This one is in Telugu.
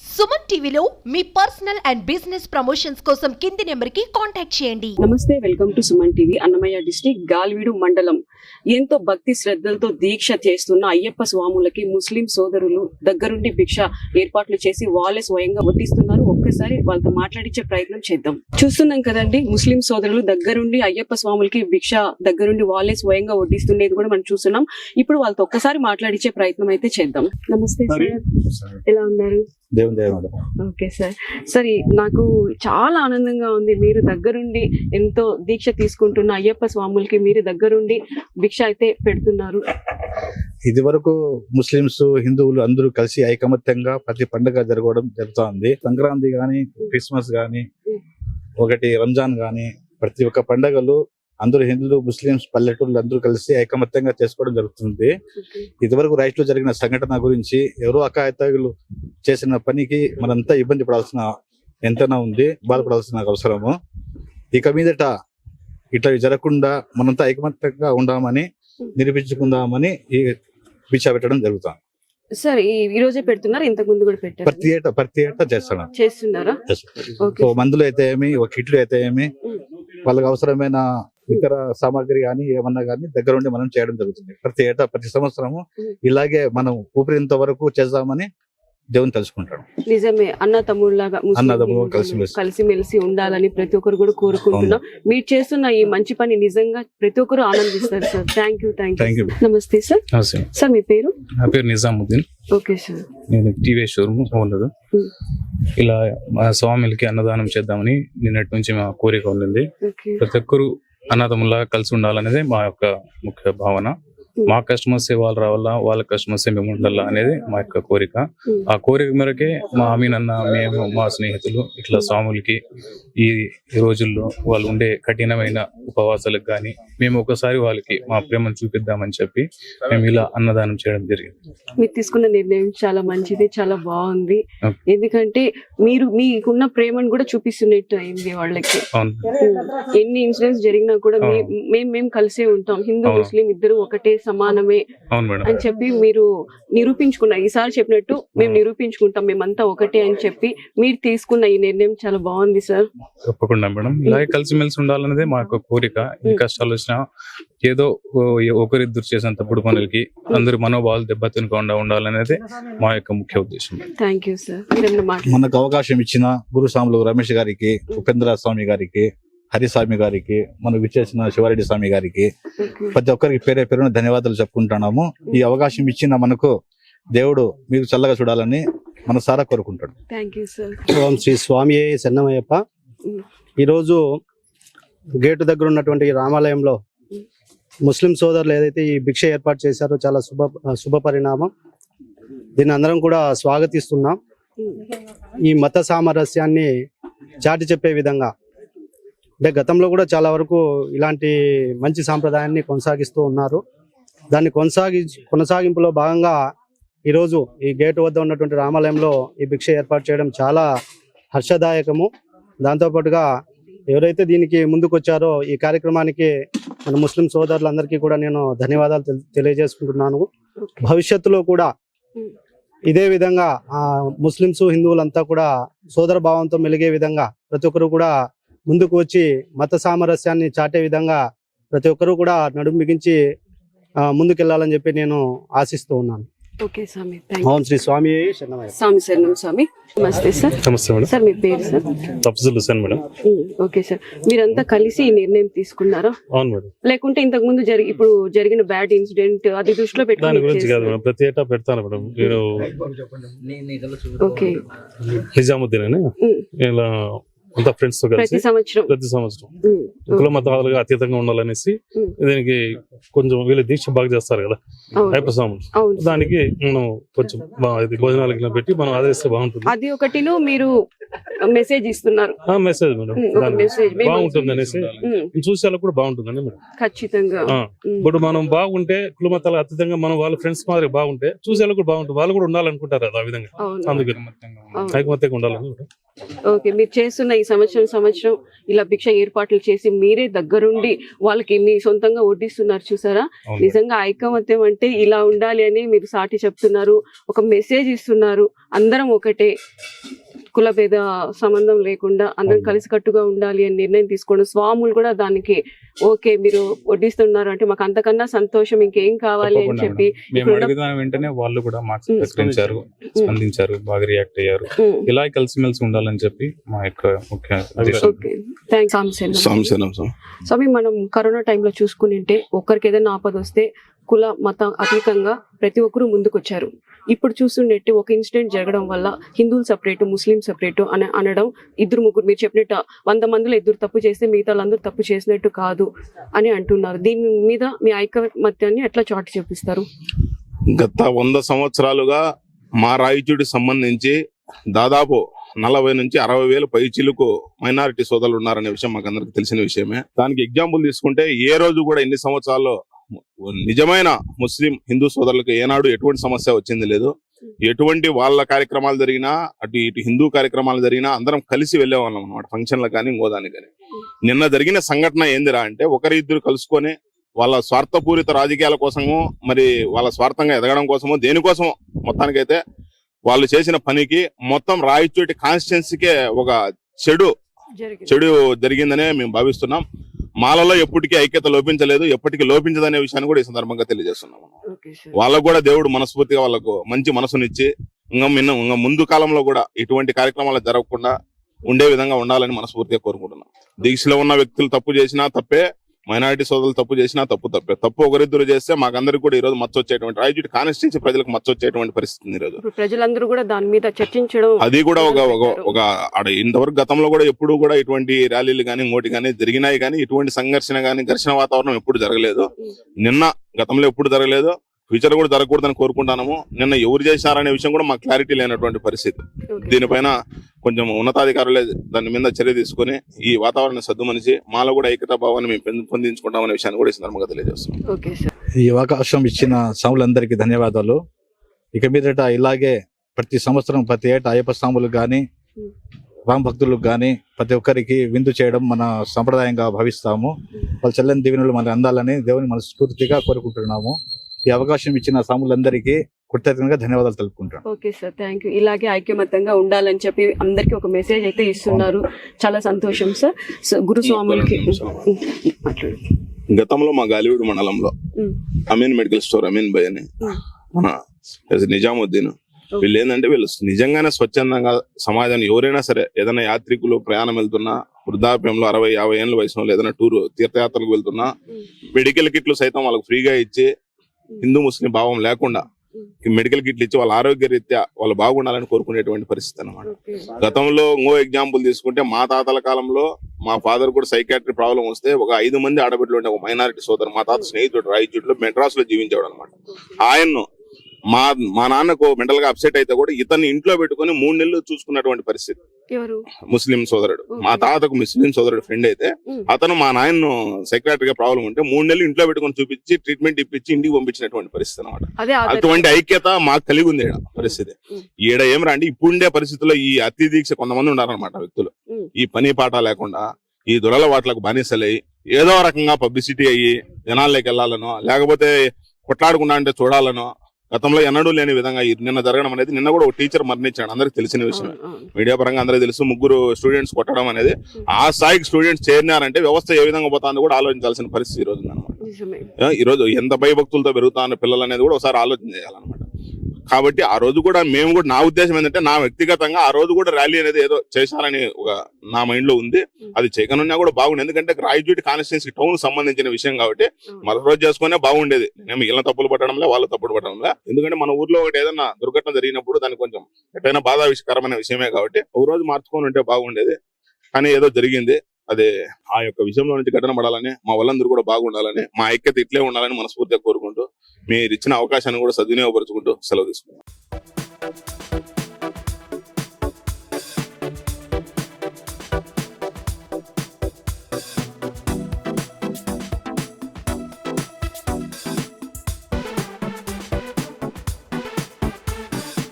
సుమన్ టీవీలో మీ పర్సనల్ అండ్ బిజినెస్ ప్రమోషన్స్ కోసం కింది నెంబర్కి కాంటాక్ట్ చేయండి. నమస్తే, welcome to Suman TV. Annamayya district Galiveedu మండలం ఎంతో భక్తి శ్రద్ధలతో దీక్ష చేస్తున్న అయ్యప్ప స్వాములకి ముస్లిం సోదరులు దగ్గరుండి భిక్ష ఏర్పాట్లు చేసి వాళ్ళే స్వయంగా వడ్డిస్తున్నారు. ఒక్కసారి వాళ్ళతో మాట్లాడించే ప్రయత్నం చేద్దాం. చూస్తున్నాం కదండి, ముస్లిం సోదరులు దగ్గరుండి అయ్యప్ప స్వాములకి భిక్ష దగ్గరుండి వాళ్ళే స్వయంగా వడ్డిస్తుండేది కూడా మనం చూస్తున్నాం. ఇప్పుడు వాళ్ళతో ఒక్కసారి మాట్లాడించే ప్రయత్నం అయితే చేద్దాం. నమస్తే సార్, ఎలా ఉన్నారు? Okay sir. సరే, నాకు చాలా ఆనందంగా ఉంది. మీరు దగ్గరుండి ఎంతో దీక్ష తీసుకుంటున్న అయ్యప్ప స్వాములకి మీరు దగ్గరుండి భిక్ష అయితే పెడుతున్నారు. ఇది వరకు ముస్లింస్ హిందువులు అందరూ కలిసి ఐకమత్యంగా ప్రతి పండుగ జరుగుతోంది. సంక్రాంతి గాని, క్రిస్మస్ గాని, ఒకటి రంజాన్ గాని, ప్రతి ఒక్క పండుగలు అందరూ హిందువులు ముస్లింస్ పల్లెటూళ్ళు అందరూ కలిసి ఐకమత్యంగా చేసుకోవడం జరుగుతుంది. ఇదివరకు రైతులు జరిగిన సంఘటన గురించి ఎవరో అకాయతలు చేసిన పనికి మనంతా ఇబ్బంది పడాల్సిన ఎంతైనా ఉంది, బాధపడాల్సిన అవసరము. ఇక మీదట ఇట్లా జరగకుండా మనంతా ఐకమత్యంగా ఉండామని నిరూపించుకుందామని ఈ భిక్ష పెట్టడం జరుగుతుంది. సార్, ఈ రోజే పెడుతున్నారు, ఇంతకు ముందు కూడా పెట్టారు? ప్రతి ఏటా చేస్తున్నారా? మందులు అయితే ఏమి, ఒక కిట్లు అయితే ఏమి, వాళ్ళకి అవసరమైన ఇతర సామాగ్రి కానీ ఏమన్నా కానీ దగ్గర ఉండి మనం చేయడం జరుగుతుంది. ప్రతి ఏటా ప్రతి సంవత్సరము ఇలాగే మనం ఊపిరినంత వరకు చేద్దామని దేవుని తెలుసుకుంటాడు. నిజమే, అన్న తమ్ముళ్ళలాగా కలిసిమెలిసి ఉండాలని ప్రతి ఒక్కరు కూడా కోరుకుంటున్నాం. మీరు చేస్తున్న ఈ మంచి పని నిజంగా ప్రతి ఒక్కరు ఆనందిస్తారు సార్. Thank you. నమస్తే సార్. సార్, మీ పేరు? నా పేరు నిజాముద్దీన్. Okay sir. నేను టీవీ షోరూమ్ ఓనర్. ఇలా మా స్వామిలకి అన్నదానం చేద్దామని నిన్నటి నుంచి మా కోరిక ఉంది. ప్రతి ఒక్కరు అన్నదమ్ములా కలిసి ఉండాలనేది మా యొక్క ముఖ్య భావన. మా కస్టమర్స్ వాళ్ళు రావాలా, వాళ్ళ కస్టమర్స్ మేము ఉండాలా అనేది మా యొక్క కోరిక. ఆ కోరిక మేరకే మా అమీన్ అన్న, మేము, మా స్నేహితులు ఇట్లా స్వాములకి ఈ రోజుల్లో వాళ్ళు ఉండే కఠినమైన ఉపవాసాలకు కానీ మేము ఒకసారి వాళ్ళకి మా ప్రేమను చూపిద్దామని చెప్పి మేము ఇలా అన్నదానం చేయడం జరిగింది. మీరు తీసుకున్న నిర్ణయం చాలా మంచిది, చాలా బాగుంది. ఎందుకంటే మీరు మీకున్న ప్రేమను కూడా చూపిస్తున్నట్టు అయింది వాళ్ళకి. ఎన్ని ఇన్సిడెంట్స్ జరిగినా కూడా మేము కలిసే ఉంటాం, హిందూ ముస్లిం ఇద్దరు ఒకటే సమానమే అని చెప్పి మీరు నిరూపించుకున్నారు. ఈసారి చెప్పినట్టు మేము నిరూపించుకుంటాం, మేమంతా ఒకటే అని చెప్పి మీరు తీసుకున్న ఈ నిర్ణయం చాలా బాగుంది సార్. తప్పకుండా మేడం, ఇలాగే కలిసిమెలిసి ఉండాలనేదే మా యొక్క కోరిక. ఎన్ని కష్టాలు వచ్చినా ఏదో ఒకరిద్దరు చేసిన తప్పుడు పనులకి అందరి మనోభావాలు దెబ్బతినకుండా ఉండాలనేది మా యొక్క ముఖ్య ఉద్దేశం. Thank you sir. మనకు అవకాశం ఇచ్చిన గురుస్వాములు రమేష్ గారికి, ఉపేంద్ర స్వామి గారికి, హరిస్వామి గారికి, మనం విచ్చేసిన శివారెడ్డి స్వామి గారికి, ప్రతి ఒక్కరికి పేరే పేరున ధన్యవాదాలు చెప్పుకుంటున్నాము. ఈ అవకాశం ఇచ్చిన మనకు దేవుడు మీరు చల్లగా చూడాలని మనసారా కోరుకుంటాడు. ఓం శ్రీ స్వామి శరణమయ్యప్ప. ఈరోజు గేటు దగ్గర ఉన్నటువంటి రామాలయంలో ముస్లిం సోదరులు ఏదైతే ఈ భిక్ష ఏర్పాటు చేశారో చాలా శుభ పరిణామం. దీన్ని అందరం కూడా స్వాగతిస్తున్నాం. ఈ మత సామరస్యాన్ని చాటి చెప్పే విధంగా, అంటే గతంలో కూడా చాలా వరకు ఇలాంటి మంచి సాంప్రదాయాన్ని కొనసాగిస్తూ ఉన్నారు. దాన్ని కొనసాగింపులో భాగంగా ఈరోజు ఈ గేటు వద్ద ఉన్నటువంటి రామాలయంలో ఈ భిక్ష ఏర్పాటు చేయడం చాలా హర్షదాయకము. దాంతోపాటుగా ఎవరైతే దీనికి ముందుకు వచ్చారో ఈ కార్యక్రమానికి మన ముస్లిం సోదరులందరికీ కూడా నేను ధన్యవాదాలు తెలియజేసుకుంటున్నాను. భవిష్యత్తులో కూడా ఇదే విధంగా ముస్లింస్ హిందువులంతా కూడా సోదర భావంతో మెలిగే విధంగా ప్రతి ఒక్కరు కూడా ముందుకు వచ్చి మత సామరస్యాన్ని చాటే విధంగా ప్రతి ఒక్కరూ కూడా నడుము బిగించి ముందుకెళ్లాలని చెప్పి నేను ఆశిస్తూ ఉన్నాను. ఓకే స్వామి. ఓం శ్రీ స్వామి శరణం స్వామి. నమస్తే సార్. నమస్తే మేడం. సార్, మీ పేరు sir? Afzal Hussain madam. Okay sir, మీరంతా కలిసి ఈ నిర్ణయం తీసుకున్నారా? అవును మేడం. లేకుంటే ఇంతకు ముందు ఇప్పుడు జరిగిన బ్యాడ్ ఇన్సిడెంట్ అది దృష్టిలో పెట్టుకుని? దాని గురించి కాదు మేడం, ప్రతి ఏటా పెడతాను మేడం. నేను ఓకే నిజాముద్దీన్ అని ఇలా అంతా ఫ్రెండ్స్ తో కలిసి ప్రతి సంవత్సరం కుల మతాలుగా అతీతంగా ఉండాలనేసి దీనికి కొంచెం వీళ్ళు దీక్ష బాగా చేస్తారు కదా అయ్యప్ప స్వాములు, దానికి మనం కొంచెం భోజనాలు పెట్టి మనం ఆదరిస్తే బాగుంటుంది. అది ఒకటి మీరు మెసేజ్ ఇస్తున్నారు. మెసేజ్ మేడం, బాగుంటుంది అనేసి చూసేలా కూడా బాగుంటుందండి మేడం. ఖచ్చితంగా. ఇప్పుడు మనం బాగుంటే కుల మతాలు అతీతంగా మనం వాళ్ళ ఫ్రెండ్స్ మాదిరి బాగుంటే చూసేలా కూడా బాగుంటుంది, వాళ్ళు కూడా ఉండాలనుకుంటారు కదా ఆ విధంగా. అందుకని ఐకమత్యంగా ఉండాలని ఓకే, మీరు చేస్తున్న ఈ సంవత్సరం ఇలా భిక్ష ఏర్పాట్లు చేసి మీరే దగ్గరుండి వాళ్ళకి మీ సొంతంగా వడ్డిస్తున్నారు చూసారా. అవును. నిజంగా ఐకమత్యం అంటే ఇలా ఉండాలి అని మీరు సాటి చెప్తున్నారు, ఒక మెసేజ్ ఇస్తున్నారు. అందరం ఒకటే, కుల భేద సంబంధం లేకుండా అందరం అవును. కలిసికట్టుగా ఉండాలి అని నిర్ణయం తీసుకోండి. స్వాములు కూడా దానికి ఓకే మీరు వడ్డిస్తున్నారు అంటే మాకు అంతకన్నా సంతోషం ఇంకేం కావాలి అని తప్పకుండా చెప్పి మేడం. మేము ఇక్కడ అడిగిన వెంటనే వాళ్ళు కూడా మాకు సహకరించారు, స్పందించారు, బాగా రియాక్ట్ అయ్యారు. ఇలా కలిసిమెలిసి ఉండాలని చెప్పి మా యొక్క ముఖ్య ఉద్దేశం. Okay, thanks. సంశయం స్వామి, మనం కరోనా టైంలో చూసుకుంటే ఒకరికి ఏదైనా ఆపద వస్తే కుల మత అతీతంగా ప్రతి ఒక్కరూ ముందుకొచ్చారు. ఇప్పుడు చూస్తుంటే ఒక ఇన్సిడెంట్ జరగడం వల్ల హిందువులు సపరేట్, ముస్లిం సపరేట్ అని అనడం, ఇద్దరు ముగ్గురు మీరు చెప్పినట్టు 100 మందిలో 2 తప్పు చేస్తే మిగతా వాళ్ళందరూ తప్పు చేసినట్టు కాదు అని అంటున్నారు. దీని మీద మీ ఐకమత్యాన్ని ఎట్లా చాటి చూపిస్తారు? గత 100 సంవత్సరాలుగా మా రాయచూడికి సంబంధించి దాదాపు 40 నుంచి 60 వేల పైచిలకు మైనారిటీ సోదరులు ఉన్నారనే విషయం మాకు అందరికి తెలిసిన విషయమే. దానికి ఎగ్జాంపుల్ తీసుకుంటే ఏ రోజు కూడా ఇన్ని సంవత్సరాల్లో నిజమైన ముస్లిం హిందూ సోదరులకు ఏనాడు ఎటువంటి సమస్య వచ్చింది లేదు. ఎటువంటి వాళ్ళ కార్యక్రమాలు జరిగినా ఇటు హిందూ కార్యక్రమాలు జరిగినా అందరం కలిసి వెళ్ళేవాళ్ళం అనమాట, ఫంక్షన్లకు కానీ ఇంకోదానికి కానీ. నిన్న జరిగిన సంఘటన ఏందిరా అంటే ఒకరిద్దరు కలుసుకొని వాళ్ళ స్వార్థపూరిత రాజకీయాల కోసము, మరి వాళ్ళ స్వార్థంగా ఎదగడం కోసమో దేనికోసమో మొత్తానికైతే వాళ్ళు చేసిన పనికి మొత్తం రాయచోటి కాన్స్టిట్యున్సీకే ఒక చెడు జరిగిందనే మేము భావిస్తున్నాం. మాలలో ఎప్పటికీ ఐక్యత లోపించలేదు, ఎప్పటికీ లోపించదనే విషయాన్ని కూడా ఈ సందర్భంగా తెలియజేస్తున్నాము. వాళ్ళకు కూడా దేవుడు మనస్ఫూర్తిగా వాళ్ళకు మంచి మనసునిచ్చి ఇంకా ముందు కాలంలో కూడా ఇటువంటి కార్యక్రమాలు జరగకుండా ఉండే విధంగా ఉండాలని మనస్ఫూర్తిగా కోరుకుంటున్నాం. దీక్షలో ఉన్న వ్యక్తులు తప్పు చేసినా తప్పే, మైనారిటీ సోదరులు తప్పు చేసినా తప్పే. తప్పు ఒకరిద్దరు చేస్తే మాకందరికి కూడా ఈ రోజు మచ్చొచ్చేటువంటి రాయచూటి కాన్స్టిట్యున్సీ ప్రజలకు మచ్చొచ్చేటువంటి పరిస్థితి ఈ రోజు. ప్రజలందరూ కూడా దాని మీద చర్చించడం, అది కూడా ఒక ఇంతవరకు గతంలో కూడా ఎప్పుడు కూడా ఇటువంటి ర్యాలీలు కానీ ఇంకోటి కానీ జరిగినాయి, కానీ ఇటువంటి సంఘర్షణ కానీ ఘర్షణ వాతావరణం ఎప్పుడు జరగలేదు. గతంలో ఎప్పుడు జరగలేదు, ఫ్యూచర్ కూడా జరగకూడదని కోరుకుంటున్నాము. నిన్న ఎవరు చేశారనే విషయం కూడా మాకు క్లారిటీ లేనటువంటి పరిస్థితి. దీనిపైన కొంచెం ఉన్నతాధికారులే దాని మీద చర్య తీసుకుని ఈ వాతావరణం సద్దుమనిసి మాలో కూడా ఐక్యతా భావాన్ని మేము పెంపొందించుకుంటామనే విషయాన్ని కూడా ఈ సందర్భంగా తెలియజేస్తున్నాం. ఈ అవకాశం ఇచ్చిన స్వాములందరికీ ధన్యవాదాలు. ఇక మీదట ఇలాగే ప్రతి సంవత్సరం ప్రతి ఏటా అయ్యప్ప స్వాములకు కానీ రామ భక్తులకు కానీ ప్రతి ఒక్కరికి విందు చేయడం మన సంప్రదాయంగా భావిస్తాము. వాళ్ళ చెల్లని దీవెనలు మనకు అందాలని దేవుని మనస్ఫూర్తిగా కోరుకుంటున్నాము. ఈ అవకాశం ఇచ్చిన స్వాములందరికీ కృతజ్ఞతగా ధన్యవాదాలు తెలుపుకుంటాను. Okay sir, thank you. ఇలాగే ఐక్యమత్యంగా ఉండాలని చెప్పి అందరికి ఒక మెసేజ్ అయితే ఇస్తున్నారు, చాలా సంతోషం సార్. గురుస్వాములకి గతంలో మా గాలివీడు మండలంలో అమీన్ మెడికల్ స్టోర్ అమీన్ భయ్ అని మన నిజాముద్దీన్, వీళ్ళు ఏంటంటే వీళ్ళు నిజంగానే స్వచ్ఛందంగా సమాజాన్ని ఎవరైనా సరే ఏదైనా యాత్రికులు ప్రయాణం వెళ్తున్నా, వృద్ధాప్యంలో 60-50 ఏళ్ళ వయసులో ఏదైనా తీర్థయాత్రలకు వెళ్తున్నా మెడికల్ కిట్లు సైతం వాళ్ళకి ఫ్రీగా ఇచ్చి హిందూ ముస్లిం భావం లేకుండా మెడికల్ కిట్లు ఇచ్చి వాళ్ళ ఆరోగ్య రీత్యా వాళ్ళు బాగుండాలని కోరుకునేటువంటి పరిస్థితి అన్నమాట. గతంలో ఇంకో ఎగ్జాంపుల్ తీసుకుంటే మా తాతల కాలంలో మా ఫాదర్ కూడా సైకాట్రీ ప్రాబ్లం వస్తే ఒక 5 మంది ఆడబిడ్డలు ఉండే ఒక మైనారిటీ సోదరు మా తాత స్నేహితుడు రాయచూట్లో మెడ్రాస్ లో జీవించేవాడు అనమాట. ఆయన్ను మా నాన్నకు మెంటల్ గా అప్సెట్ అయితే కూడా ఇతన్ని ఇంట్లో పెట్టుకుని 3 నెలలు చూసుకున్నటువంటి పరిస్థితి. ముస్లిం సోదరుడు, మా తాతకు ముస్లిం సోదరుడు ఫ్రెండ్ అయితే అతను మా నాయన్ను సైక్రాట్రిక్ ప్రాబ్లం ఉంటే 3 నెలలు ఇంట్లో పెట్టుకుని చూపించి ట్రీట్మెంట్ ఇప్పించి ఇంటికి పంపించినటువంటి పరిస్థితి అనమాట. అటువంటి ఐక్యత మాకు కలిగి ఉంది పరిస్థితి. ఈడ ఏం రండి ఇప్పుడుండే పరిస్థితుల్లో ఈ అతి దీక్ష కొంతమంది ఉన్నారనమాట వ్యక్తులు, ఈ పని పాట లేకుండా ఈ దురలవాట్లకు బానిసలై ఏదో రకంగా పబ్లిసిటీ అయ్యి జనాల్లోకి వెళ్లాలనో లేకపోతే కొట్లాడకుండా అంటే చూడాలనో గతంలో ఎన్నడూ లేని విధంగా నిన్న జరగడం అనేది, నిన్న కూడా ఒక టీచర్ మరణించాడు, అందరికి తెలిసిన విషయం, మీడియా పరంగా అందరికీ తెలుసు. 3 స్టూడెంట్స్ కొట్టడం అనేది, ఆ స్థాయికి స్టూడెంట్స్ చేరినారంటే వ్యవస్థ ఏ విధంగా పోతుందో కూడా ఆలోచించాల్సిన పరిస్థితి ఈ రోజు ఉందన్నమాట. ఈ రోజు ఎంత భయభక్తులతో పెరుగుతున్న పిల్లలు అనేది కూడా ఒకసారి ఆలోచన చేయాలన్నమాట. కాబట్టి ఆ రోజు కూడా మేము కూడా, నా ఉద్దేశం ఏంటంటే నా వ్యక్తిగతంగా ఆ రోజు కూడా ర్యాలీ అనేది ఏదో చేశారని ఒక నా మైండ్ లో ఉంది. అది చేయకనున్నా కూడా బాగుండేది, ఎందుకంటే రాయచూటి కాన్స్టిట్యున్సీ టౌన్ సంబంధించిన విషయం కాబట్టి మరొక రోజు చేసుకునే బాగుండేది. నేను ఇలా తప్పులు పట్టడంలే, వాళ్ళు తప్పులు పట్టడంలే. ఎందుకంటే మన ఊర్లో ఒకటి ఏదైనా దుర్ఘటన జరిగినప్పుడు దానికి కొంచెం ఎటైనా బాధావిష్కరమైన విషయమే కాబట్టి ఒక రోజు మార్చుకొని ఉంటే బాగుండేది. కానీ ఏదో జరిగింది, అదే ఆ యొక్క విషయంలో నుంచి ఘటన పడాలని, మా వాళ్ళందరూ కూడా బాగుండాలని, మా ఐక్యత ఇట్లే ఉండాలని మనస్ఫూర్తిగా కోరుకుంటూ మీరు ఇచ్చిన అవకాశాన్ని కూడా సద్వినియోగపరుచుకుంటూ సెలవు తీసుకుంటాం.